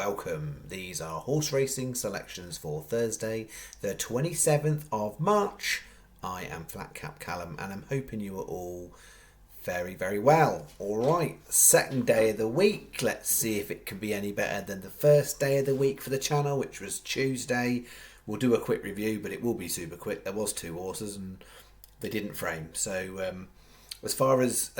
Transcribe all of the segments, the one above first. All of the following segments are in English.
welcome. These are horse racing selections for Thursday, the 27th of March. I am flatcapcallum and I'm hoping you are all very, very well. Alright, second day of the week. Let's see if it can be any better than the first day of the week for the channel, which was Tuesday. We'll do a quick review, but it will be super quick. There was 2 horses and they didn't frame. So as far as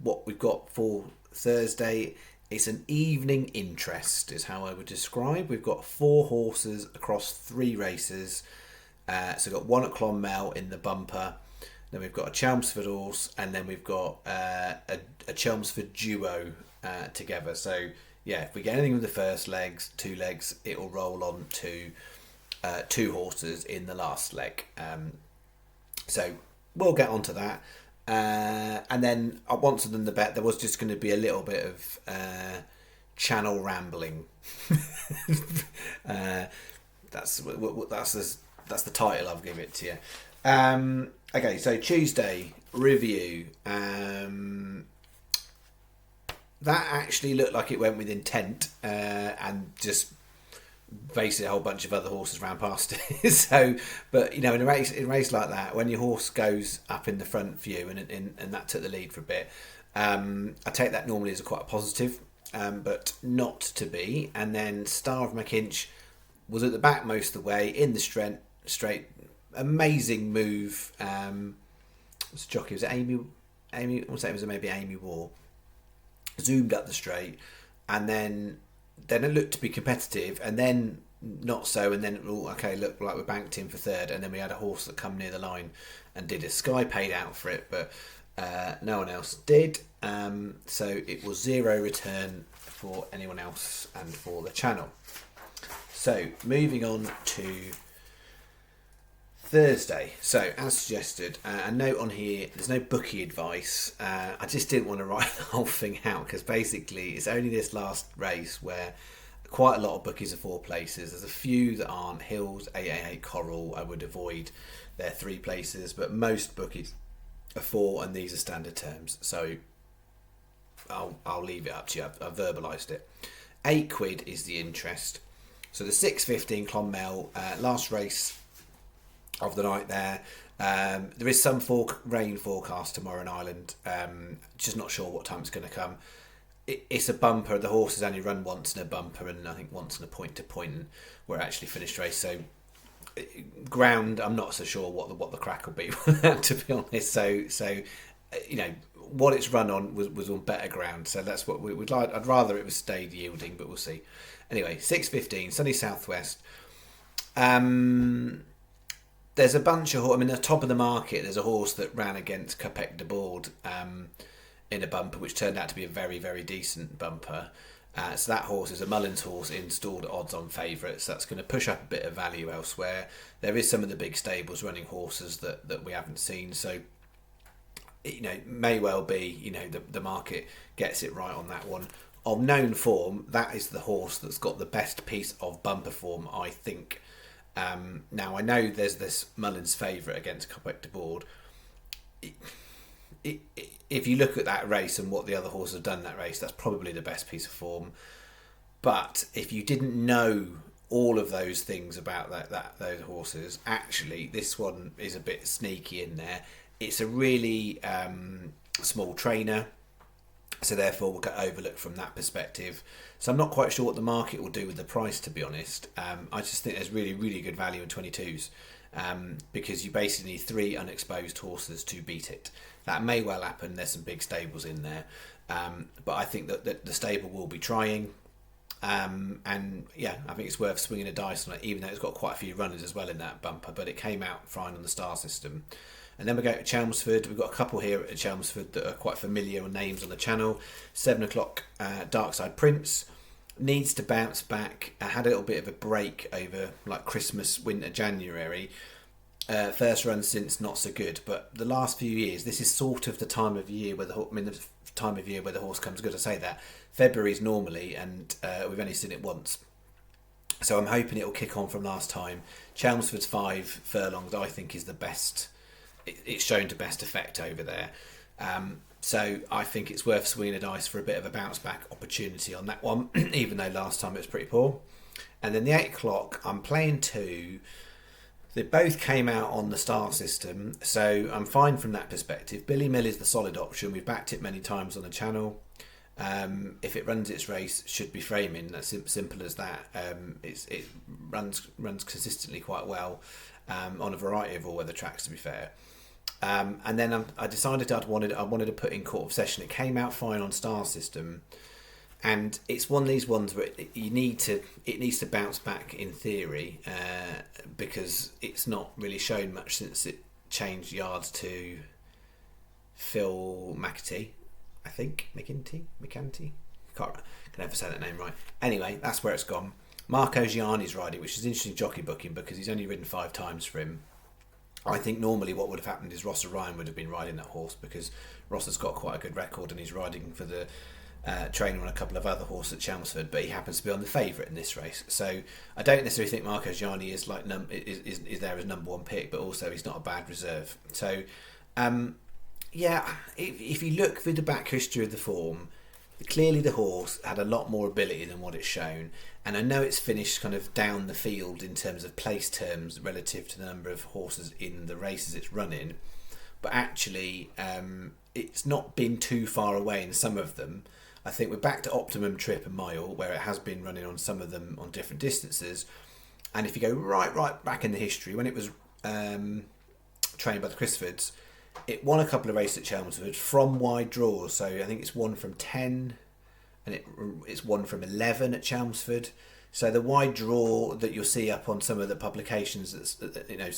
what we've got for Thursday, it's an evening interest is how I would describe. We've got 4 horses across 3 races. So we've got one at Clonmel in the bumper, then we've got a Chelmsford horse, and then we've got a Chelmsford duo together. So yeah, if we get anything with the first legs, 2 legs, it will roll on to 2 horses in the last leg. So we'll get onto that. And then once I've done the bet, there was just going to be a little bit of channel rambling. That's the title I'll give it to you. Okay, so Tuesday review. That actually looked like it went with intent, and just basically a whole bunch of other horses ran past it. So, but you know, in a race like that, when your horse goes up in the front view and that took the lead for a bit, I take that normally as quite a positive, but not to be. And then Star of McInch was at the back most of the way in the straight, amazing move. What's the jockey? Was it Amy? What's that? It was maybe Amy War. Zoomed up the straight, and then it looked to be competitive, and then not so, and then looked like we banked him for third, and then we had a horse that come near the line and did it. Sky paid out for it, but no one else did. So it was 0 return for anyone else and for the channel. So moving on to Thursday. So as suggested, a note on here, there's no bookie advice. I just didn't want to write the whole thing out because basically it's only this last race where quite a lot of bookies are 4 places. There's a few that aren't. Hills, 888 Coral, I would avoid their 3 places, but most bookies are 4 and these are standard terms. So I'll leave it up to you. I've verbalised it. £8 is the interest. So the 6:15 Clonmel, last race of the night there. There is some rain forecast tomorrow in Ireland. Just not sure what time it's going to come. It's a bumper. The horses only run once in a bumper and I think once in a point-to-point, and we're actually finished race. So ground, I'm not so sure what the crack will be to be honest. So you know what it's run on was on better ground. So that's what we'd like. I'd rather it was stayed yielding, but we'll see. Anyway, 6:15, sunny southwest. There's a bunch of, the top of the market, there's a horse that ran against Capec de Board in a bumper, which turned out to be a very, very decent bumper. So that horse is a Mullins horse installed odds on favourites. That's going to push up a bit of value elsewhere. There is some of the big stables running horses that we haven't seen. So, you know, may well be, you know, the market gets it right on that one. Of known form, that is the horse that's got the best piece of bumper form, I think. Now I know there's this Mullins favourite against Capec de Board. If you look at that race and what the other horses have done that race, that's probably the best piece of form. But if you didn't know all of those things about those horses, actually this one is a bit sneaky in there. It's a really small trainer, so therefore we'll get overlooked from that perspective. So I'm not quite sure what the market will do with the price, to be honest. I just think there's really, really good value in 22s because you basically need 3 unexposed horses to beat it. That may well happen. There's some big stables in there. But I think that the stable will be trying. And yeah, I think it's worth swinging a dice on it, even though it's got quite a few runners as well in that bumper. But it came out fine on the star system. And then we go to Chelmsford. We've got a couple here at Chelmsford that are quite familiar names on the channel. 7 o'clock, Darkside Prince. Needs to bounce back. Had a little bit of a break over like Christmas, winter, January. First run since not so good. But the last few years, this is sort of the time of year where the horse comes good. I say that. February is normally, and we've only seen it once. So I'm hoping it'll kick on from last time. Chelmsford's 5 furlongs, I think, is the best. It's shown to best effect over there. So I think it's worth swinging a dice for a bit of a bounce back opportunity on that one, even though last time it was pretty poor. And then the 8 o'clock, I'm playing 2. They both came out on the star system, so I'm fine from that perspective. Billy Mill is the solid option. We've backed it many times on the channel. If it runs its race, should be framing. That's simple as that. It runs consistently quite well on a variety of all-weather tracks, to be fair. And then I decided I wanted to put in Court of Session. It came out fine on star system. And it's one of these ones where it needs to bounce back in theory, because it's not really shown much since it changed yards to Phil McAtee, I think. McAntee? Can never say that name right. Anyway, that's where it's gone. Marco Gianni's riding, which is interesting jockey booking because he's only ridden 5 times for him. I think normally what would have happened is Ross O'Ryan would have been riding that horse because Ross has got quite a good record and he's riding for the trainer on a couple of other horses at Chelmsford, but he happens to be on the favourite in this race. So I don't necessarily think Marco Gianni is like is there as number 1 pick, but also he's not a bad reserve. So if you look through the back history of the form, clearly the horse had a lot more ability than what it's shown, and I know it's finished kind of down the field in terms of place terms relative to the number of horses in the races it's running, but actually it's not been too far away in some of them. I think we're back to Optimum Trip and Mile, where it has been running on some of them on different distances. And if you go right back in the history, when it was trained by the Chrisfords, it won a couple of races at Chelmsford from wide draws. So I think it's won from 10 and it's won from 11 at Chelmsford. So the wide draw that you'll see up on some of the publications that's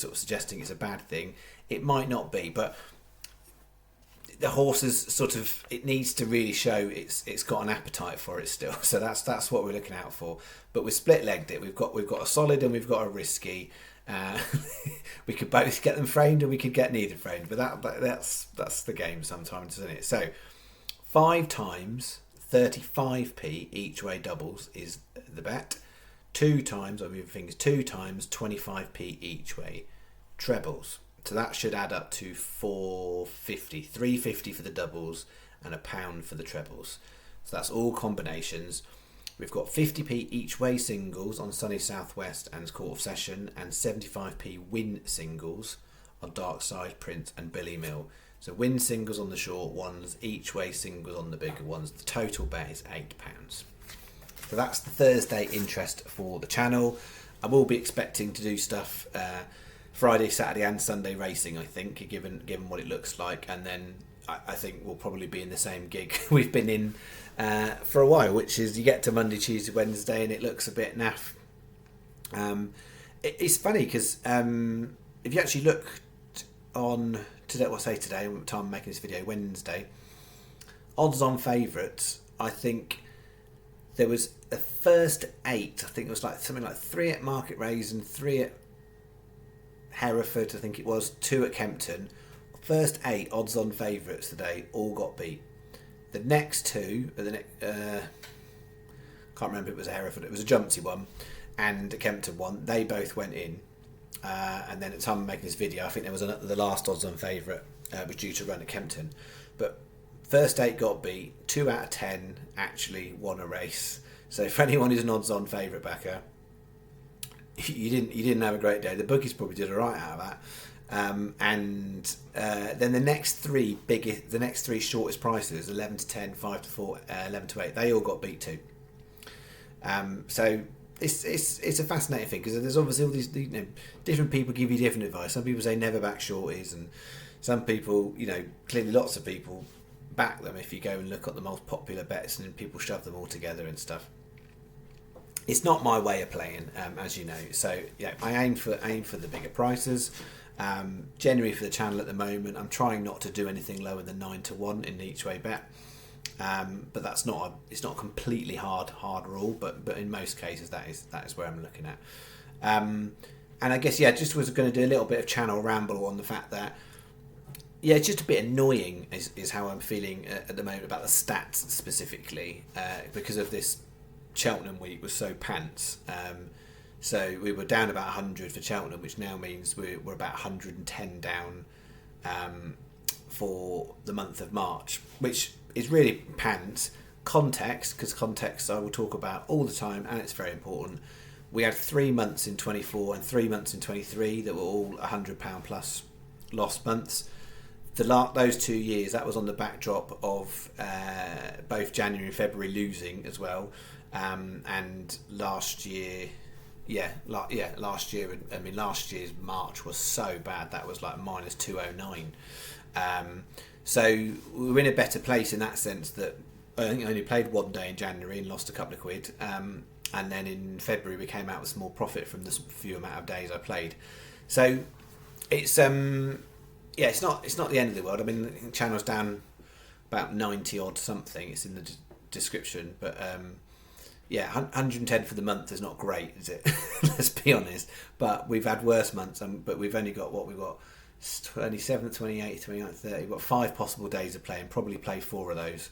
sort of suggesting it's a bad thing, it might not be, but the horse is it needs to really show it's got an appetite for it still. So that's what we're looking out for. But we split legged it. We've got a solid and we've got a risky. We could both get them framed or we could get neither framed. But that's the game sometimes, isn't it? So 5 times 35p each way doubles is the bet. 2 times, I'll move fingers, 2 times 25p each way trebles. So that should add up to $4.50, $3.50 for the doubles and £1 for the trebles. So that's all combinations. We've got 50p each way singles on Sunny Southwest and Court of Session, and 75p win singles on Dark Side, Prince and Billy Mill. So win singles on the short ones, each way singles on the bigger ones. The total bet is £8. So that's the Thursday interest for the channel. I will be expecting to do stuff Friday, Saturday and Sunday racing, I think, given what it looks like. And then I think we'll probably be in the same gig we've been in for a while, which is you get to Monday, Tuesday, Wednesday and it looks a bit naff. It's funny because if you actually look on today, today, what time I'm making this video, Wednesday, odds on favourites, I think there was the first 8, I think it was like something like 3 at Market Rasen, 3 at Hereford, I think it was, 2 at Kempton. First 8 odds on favourites today all got beat. The next 2, can't remember if it was a Hereford, it was a Jumpsy one, and a Kempton one, they both went in. And then at the time of making this video, I think there was the last odds on favourite was due to run at Kempton. But first 8 got beat, 2 out of 10 actually won a race. So for anyone who's an odds on favourite backer, you didn't have a great day. The bookies probably did alright out of that. Then the next 3 shortest prices, 11 to 10, 5 to 4, 11 to 8, they all got beat too. So it's a fascinating thing because there's obviously all these different people give you different advice. Some people say never back shorties, and some people, clearly lots of people back them if you go and look at the most popular bets and people shove them all together and stuff. It's not my way of playing, as you know. So I aim for the bigger prices. Generally for the channel at the moment, I'm trying not to do anything lower than 9 to 1 in each way bet. But it's not a completely hard rule. But in most cases, that is where I'm looking at. And I guess just was going to do a little bit of channel ramble on the fact that it's just a bit annoying is how I'm feeling at the moment about the stats specifically because of this. Cheltenham week was so pants. So we were down about 100 for Cheltenham, which now means we're about 110 down for the month of March, which is really pants. Context, because context I will talk about all the time, and it's very important. We had 3 months in 24 and 3 months in 23 that were all £100 plus lost months. Those 2 years, that was on the backdrop of both January and February losing as well, and last year, last year. I mean, last year's March was so bad, that was like minus 209. So we're in a better place in that sense that I think I only played 1 day in January and lost a couple of quid. And then in February we came out with small profit from the few amount of days I played. So it's it's not the end of the world. I mean, the channel's down about 90 odd something. It's in the description, but 110 for the month is not great, is it? Let's be honest. But we've had worse months, but we've only got 27th, 28th, 29th, 30th. We've got 5 possible days of playing. Probably play 4 of those.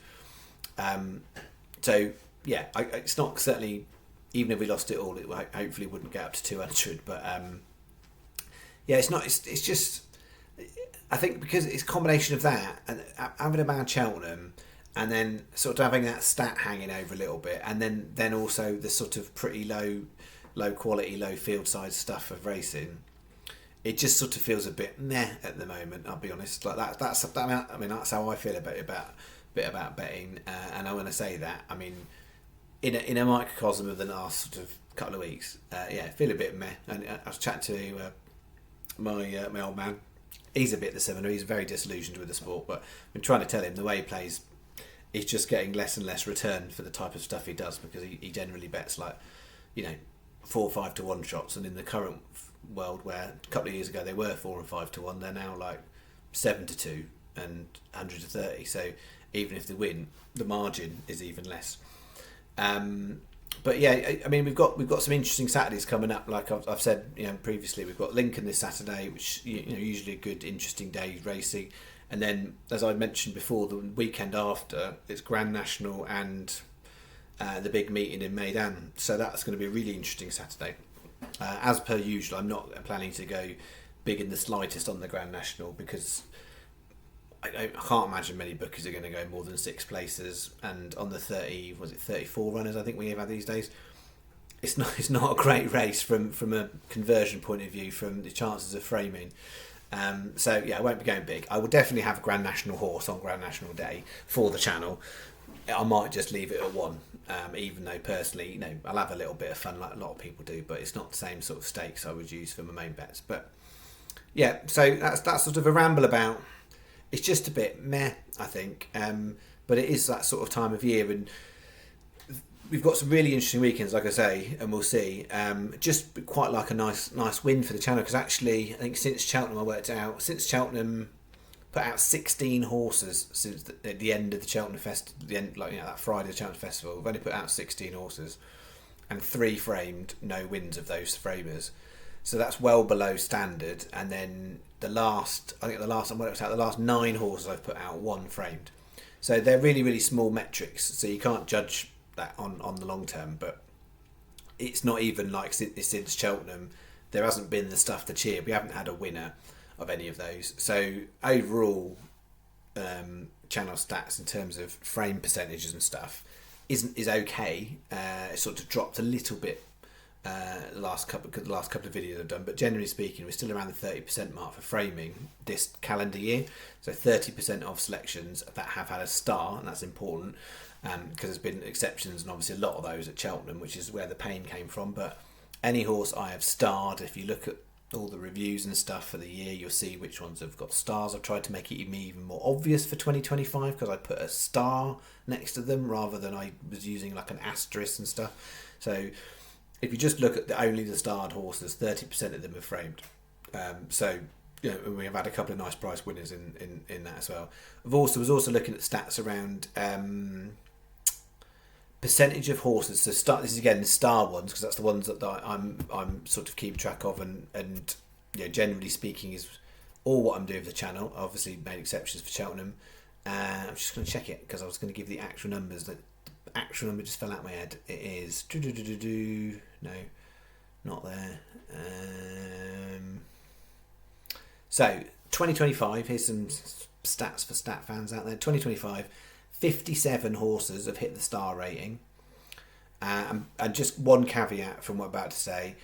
It's not certainly. Even if we lost it all, it hopefully wouldn't get up to 200. But it's not. It's just. I think because it's a combination of that and having a bad Cheltenham, and then sort of having that stat hanging over a little bit, and then also the sort of pretty low quality, low field size stuff of racing. It just sort of feels a bit meh at the moment. I'll be honest. Like that. That's how I feel about betting. And when I say that, I mean. In a microcosm of the last sort of couple of weeks, feel a bit meh. And I was chatting to my old man. He's a bit similar. He's very disillusioned with the sport, but I've been trying to tell him the way he plays, he's just getting less and less return for the type of stuff he does, because he generally bets 4 or 5 to 1 shots, and in the current world, where a couple of years ago they were 4 and 5 to 1, they're now 7 to 2 and 100 to 30. So even if they win, the margin is even less. But I mean, we've got some interesting Saturdays coming up. Like I've said, previously, we've got Lincoln this Saturday, which usually a good, interesting day racing, and then, as I mentioned before, the weekend after it's Grand National and the big meeting in Meydan. So that's going to be a really interesting Saturday. As per usual, I'm not planning to go big in the slightest on the Grand National, because I can't imagine many bookies are going to go more than 6 places, and on the 34 runners I think we have had these days, it's not a great race from a conversion point of view, from the chances of framing. I won't be going big. I will definitely have a Grand National horse on Grand National Day for the channel. I might just leave it at 1, even though personally, I'll have a little bit of fun like a lot of people do, but it's not the same sort of stakes I would use for my main bets. But so that's sort of a ramble about. It's just a bit meh, I think, but it is that sort of time of year, and we've got some really interesting weekends, like I say, and we'll see. Just quite like a nice win for the channel, because actually, I think since Cheltenham put out 16 horses since the end of the Cheltenham Festival, that Friday of the Cheltenham Festival. We've only put out 16 horses, and 3 framed, no wins of those framers. So that's well below standard. And then the last 9 horses I've put out, 1 framed. So they're really, really small metrics. So you can't judge that on the long term. But it's not even like since Cheltenham, there hasn't been the stuff to cheer. We haven't had a winner of any of those. So overall, channel stats in terms of frame percentages and stuff is okay. It sort of dropped a little bit. The last couple of videos I've done, but generally speaking, we're still around the 30% mark for framing this calendar year. So 30% of selections that have had a star, and that's important, because there's been exceptions, and obviously a lot of those at Cheltenham, which is where the pain came from. But any horse I have starred, if you look at all the reviews and stuff for the year, you'll see which ones have got stars. I've tried to make it even more obvious for 2025, because I put a star next to them rather than I was using like an asterisk and stuff. So if you just look at only the starred horses, 30% of them are framed. We have had a couple of nice prize winners in that as well. I was also looking at stats around percentage of horses. This is again the star ones, because that's the ones that I'm sort of keeping track of, and generally speaking is all what I'm doing for the channel. Obviously made exceptions for Cheltenham. I'm just going to check it, because I was going to give the actual numbers. The actual number just fell out of my head. It is no, not there. So 2025. Here's some stats for stat fans out there. 2025, 57 horses have hit the star rating. And just one caveat from what I'm about to say,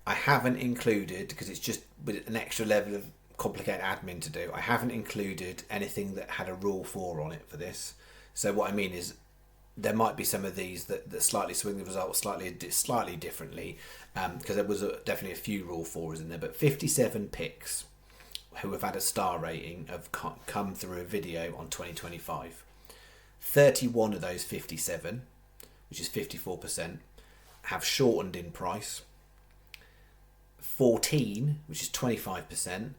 I haven't included, because it's just with an extra level of complicated admin to do, I haven't included anything that had a Rule 4 on it for this. So what I mean is, there might be some of these that slightly swing the results slightly differently, because there was definitely a few Rule 4s in there, but 57 picks who have had a star rating have come through a video on 2025. 31 of those 57, which is 54%, have shortened in price. 14, which is 25%,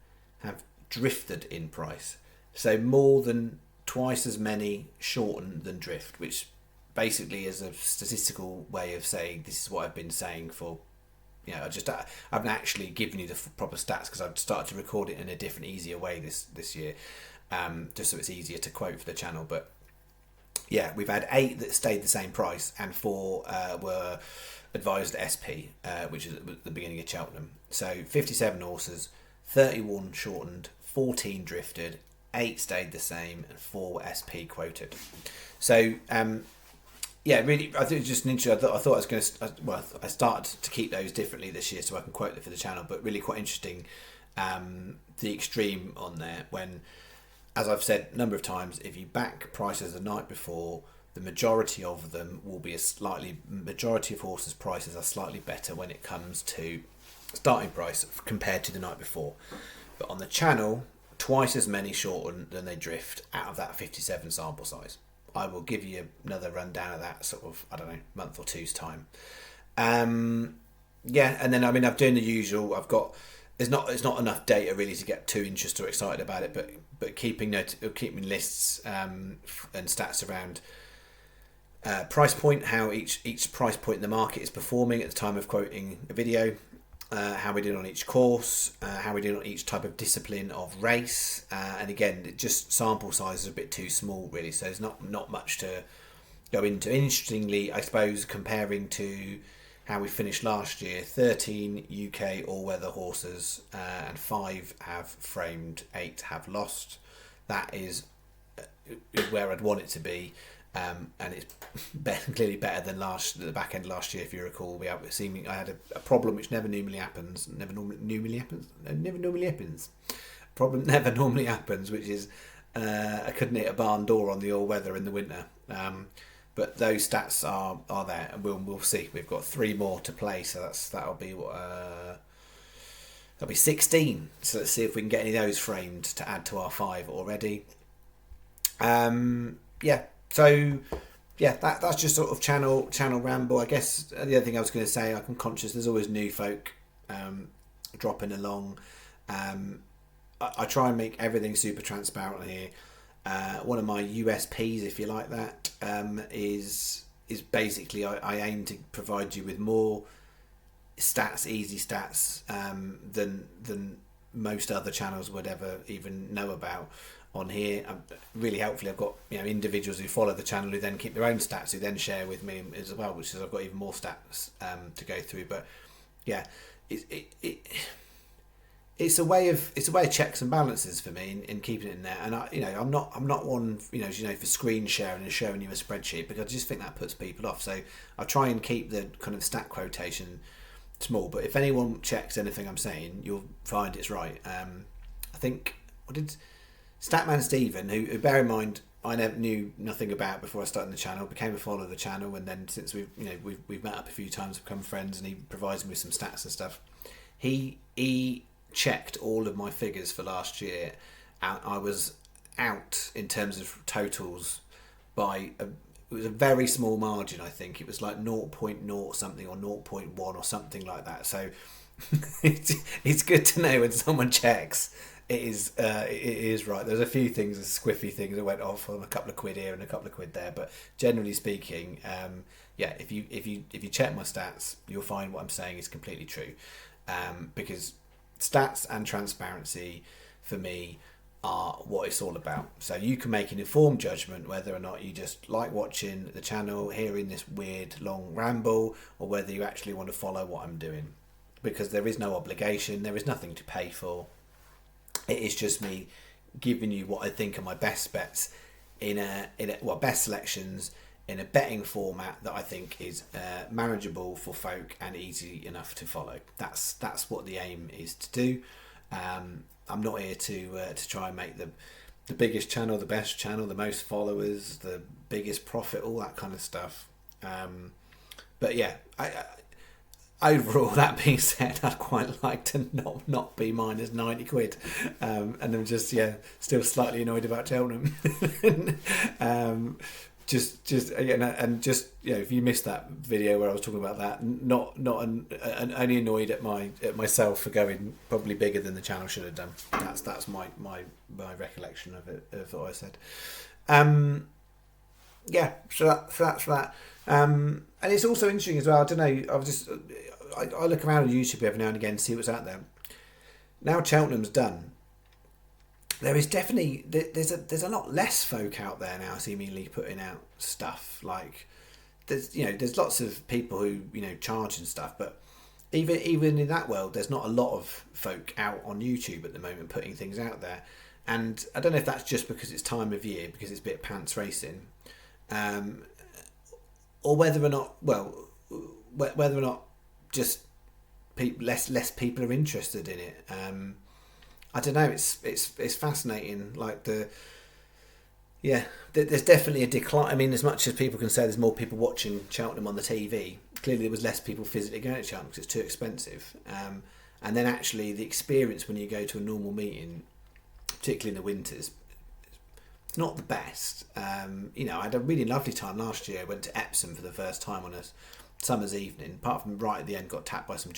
have drifted in price. So more than twice as many shorten than drift, which basically is a statistical way of saying this is what I've been saying for, I haven't actually given you the proper stats because I've started to record it in a different, easier way this year, just so it's easier to quote for the channel. But yeah, we've had 8 that stayed the same price and 4 were advised at SP, which is at the beginning of Cheltenham. So 57 horses, 31 shortened, 14 drifted, 8 stayed the same, and 4 were SP quoted. So really, I think it's just an interesting. I thought I was going to. I started to keep those differently this year so I can quote it for the channel. But really quite interesting, the extreme on there when, as I've said a number of times, if you back prices the night before, the majority of them will be majority of horses' prices are slightly better when it comes to starting price compared to the night before. But on the channel, twice as many shorten than they drift out of that 57 sample size. I will give you another rundown of that sort of, month or two's time. And then I'm doing the usual. It's not enough data really to get too interested or excited about it, but keeping lists and stats around price point, how each price point in the market is performing at the time of quoting a video, how we did on each course, how we did on each type of discipline of race, and again, just sample size is a bit too small really, so there's not much to go into. Interestingly, I suppose, comparing to how we finished last year, 13 UK all-weather horses and 5 have framed, 8 have lost. That is where I'd want it to be. And it's clearly better than the back end last year. If you recall, I had a problem which never normally happens. Problem never normally happens, which is I couldn't hit a barn door on the all weather in the winter. But those stats are there, and we'll see. We've got 3 more to play, so that'll be 16. So let's see if we can get any of those framed to add to our 5 already. So that's just sort of channel ramble. I guess the other thing I was going to say, I'm conscious there's always new folk dropping along. I try and make everything super transparent here. One of my USPs, if you like that, is basically I aim to provide you with more stats, easy stats, than most other channels would ever even know about. On here, really helpfully, I've got individuals who follow the channel who then keep their own stats, who then share with me as well, which is I've got even more stats to go through. But yeah, it's a way of checks and balances for me in keeping it in there. And I'm not one for screen sharing and showing you a spreadsheet, because I just think that puts people off. So I try and keep the kind of stat quotation small. But if anyone checks anything I'm saying, you'll find it's right. I think Statman Stephen, who bear in mind I never knew nothing about before I started the channel, became a follower of the channel, and then since we've met up a few times, become friends, and he provides me with some stats and stuff. He checked all of my figures for last year, and I was out in terms of totals by it was a very small margin. I think it was like 0.0 something or 0.1 or something like that. So it's good to know when someone checks. It is right. There's a few things, squiffy things that went off on a couple of quid here and a couple of quid there, but generally speaking, if you check my stats, you'll find what I'm saying is completely true, because stats and transparency for me are what it's all about. So you can make an informed judgment whether or not you just like watching the channel, hearing this weird long ramble, or whether you actually want to follow what I'm doing, because there is no obligation, there is nothing to pay for. It is just me giving you what I think are my best bets in a best selections in a betting format that I think is manageable for folk and easy enough to follow. That's what the aim is to do. I'm not here to try and make the biggest channel, the best channel, the most followers, the biggest profit, all that kind of stuff. But yeah, overall, that being said, I'd quite like to not be minus 90 quid. And I'm just, still slightly annoyed about Cheltenham. If you missed that video where I was talking about that, only annoyed at myself for going probably bigger than the channel should have done. That's my recollection of it, of what I said. So that's that. And it's also interesting as well. I don't know. I look around on YouTube every now and again to see what's out there. Now Cheltenham's done, there is definitely there's a lot less folk out there now seemingly putting out stuff. Like there's lots of people who charge and stuff, but even in that world, there's not a lot of folk out on YouTube at the moment putting things out there. And I don't know if that's just because it's time of year, because it's a bit pants racing, or whether or not just less people are interested in it. I don't know. It's fascinating. Like there's definitely a decline. I mean, as much as people can say there's more people watching Cheltenham on the TV, clearly there was less people physically going to Cheltenham because it's too expensive. And then actually the experience when you go to a normal meeting, particularly in the winters, it's not the best. I had a really lovely time last year. I went to Epsom for the first time on a summer's evening. Apart from right at the end, got tapped by some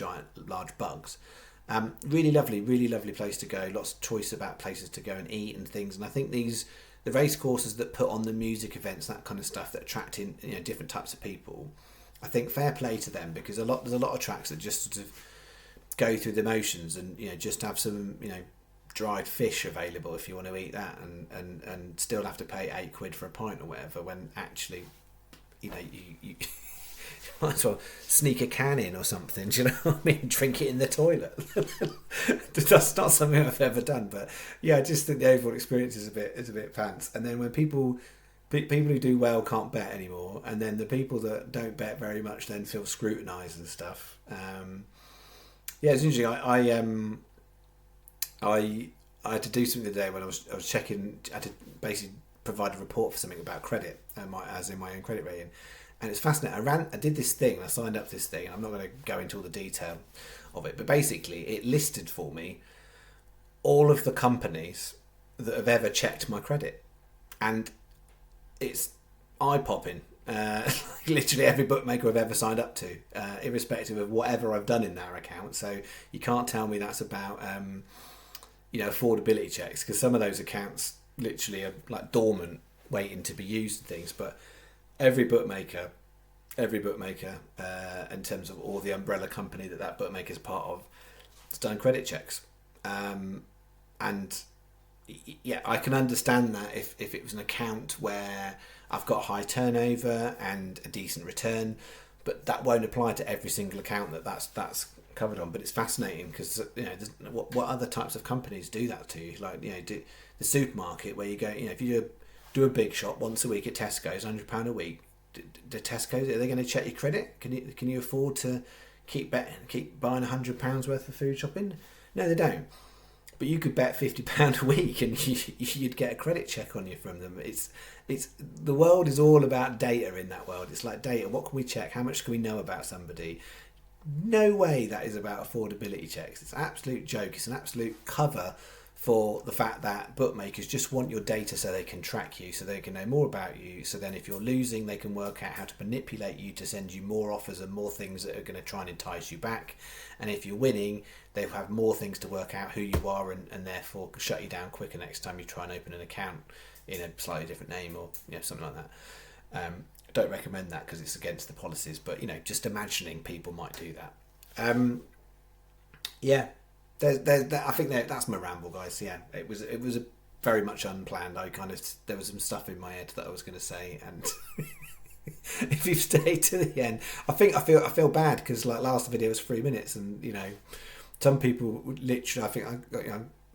large bugs. Really lovely place to go. Lots of choice about places to go and eat and things. And I think the race courses that put on the music events, that kind of stuff, that attract in different types of people, I think fair play to them, because there's a lot of tracks that just sort of go through the motions and just have some dried fish available if you want to eat that, and still have to pay £8 for a pint or whatever, when actually you might as well sneak a can in or something, do you know what I mean? Drink it in the toilet. That's not something I've ever done, but I just think the overall experience is a bit pants. And then when people who do well can't bet anymore, and then the people that don't bet very much then feel scrutinised and stuff. It's interesting. I had to do something today when I was checking. I had to basically provide a report for something about credit, as in my own credit rating. And it's fascinating. I did this thing, I signed up to this thing, and I'm not going to go into all the detail of it, but basically it listed for me all of the companies that have ever checked my credit. And it's eye-popping. Literally every bookmaker I've ever signed up to, irrespective of whatever I've done in their account. So you can't tell me that's about affordability checks, because some of those accounts literally are like dormant, waiting to be used and things. But every bookmaker, in terms of all the umbrella company that bookmaker is part of, has done credit checks. And I can understand that if it was an account where I've got high turnover and a decent return, but that won't apply to every single account that's covered on. But it's fascinating because what other types of companies do that to you? Like the supermarket where you go, if you do a big shop once a week at Tesco's, £100 a week. The Tesco's, are they going to check your credit? Can you afford to keep buying £100 worth of food shopping? No, they don't. But you could bet £50 a week and you'd get a credit check on you from them. It's the world is all about data in that world. It's like data. What can we check? How much can we know about somebody? No way that is about affordability checks. It's an absolute joke. It's an absolute cover for the fact that bookmakers just want your data so they can track you, so they can know more about you. So then if you're losing, they can work out how to manipulate you to send you more offers and more things that are going to try and entice you back. And if you're winning, they'll have more things to work out who you are and therefore shut you down quicker next time you try and open an account in a slightly different name or something like that. I don't recommend that because it's against the policies, but just imagining people might do that. I think that's my ramble, guys. Yeah, it was a very much unplanned. There was some stuff in my head that I was going to say, and if you've stayed to the end, I feel bad because like last video was 3 minutes, and some people literally, I think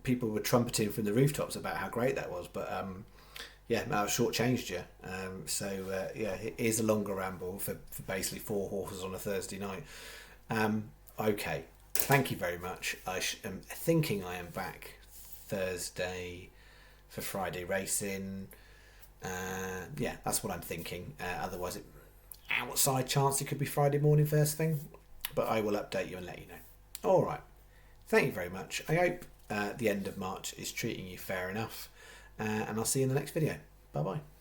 people were trumpeting from the rooftops about how great that was, but yeah, no, I've shortchanged you. Yeah, it is a longer ramble for basically 4 horses on a Thursday night. Okay, thank you very much. I am thinking I am back Thursday for Friday racing. Yeah, that's what I'm thinking. Otherwise, outside chance it could be Friday morning first thing, but I will update you and let you know. All right, thank you very much. I hope the end of March is treating you fair enough, and I'll see you in the next video. Bye bye.